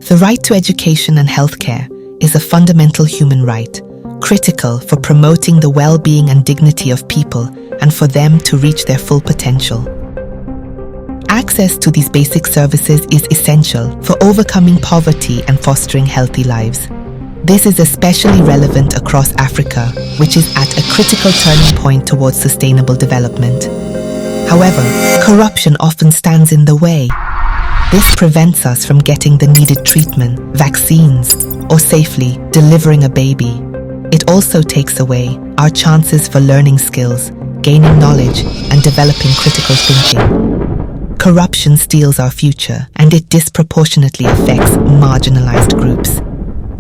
The right to education and healthcare is a fundamental human right, critical for promoting the well-being and dignity of people and for them to reach their full potential. Access to these basic services is essential for overcoming poverty and fostering healthy lives. This is especially relevant across Africa, which is at a critical turning point towards sustainable development. However, corruption often stands in the way. This prevents us from getting the needed treatment, vaccines, or safely delivering a baby. It also takes away our chances for learning skills, gaining knowledge, and developing critical thinking. Corruption steals our future, and it disproportionately affects marginalized groups.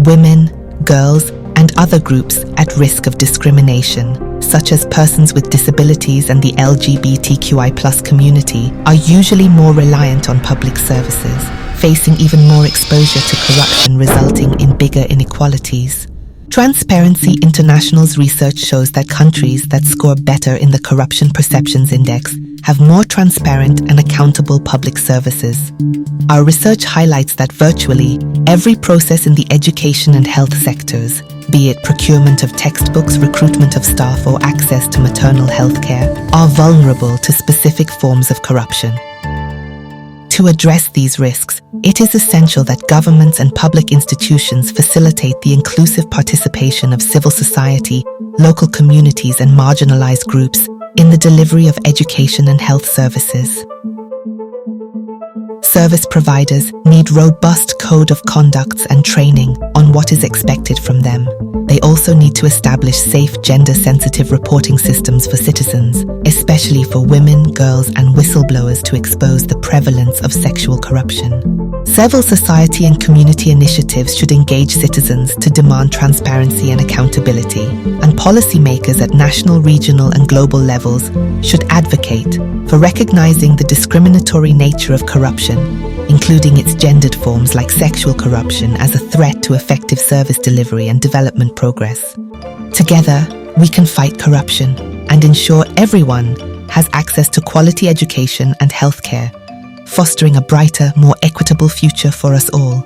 Women, girls, and other groups at risk of discrimination, such as persons with disabilities and the LGBTQI+ community, are usually more reliant on public services, facing even more exposure to corruption, resulting in bigger inequalities. Transparency International's research shows that countries that score better in the Corruption Perceptions Index have more transparent and accountable public services. Our research highlights that virtually every process in the education and health sectors, be it procurement of textbooks, recruitment of staff, or access to maternal health care, are vulnerable to specific forms of corruption. To address these risks, it is essential that governments and public institutions facilitate the inclusive participation of civil society, local communities, and marginalized groups in the delivery of education and health services. Service providers need robust code of conducts and training on what is expected from them. They also need to establish safe, gender-sensitive reporting systems for citizens, especially for women, girls, and whistleblowers, to expose the prevalence of sexual corruption. Civil society and community initiatives should engage citizens to demand transparency and accountability, and policymakers at national, regional, and global levels should advocate for recognizing the discriminatory nature of corruption, including its gendered forms like sexual corruption, as a threat to effective service delivery and development progress. Together, we can fight corruption and ensure everyone has access to quality education and healthcare, fostering a brighter, more equitable future for us all.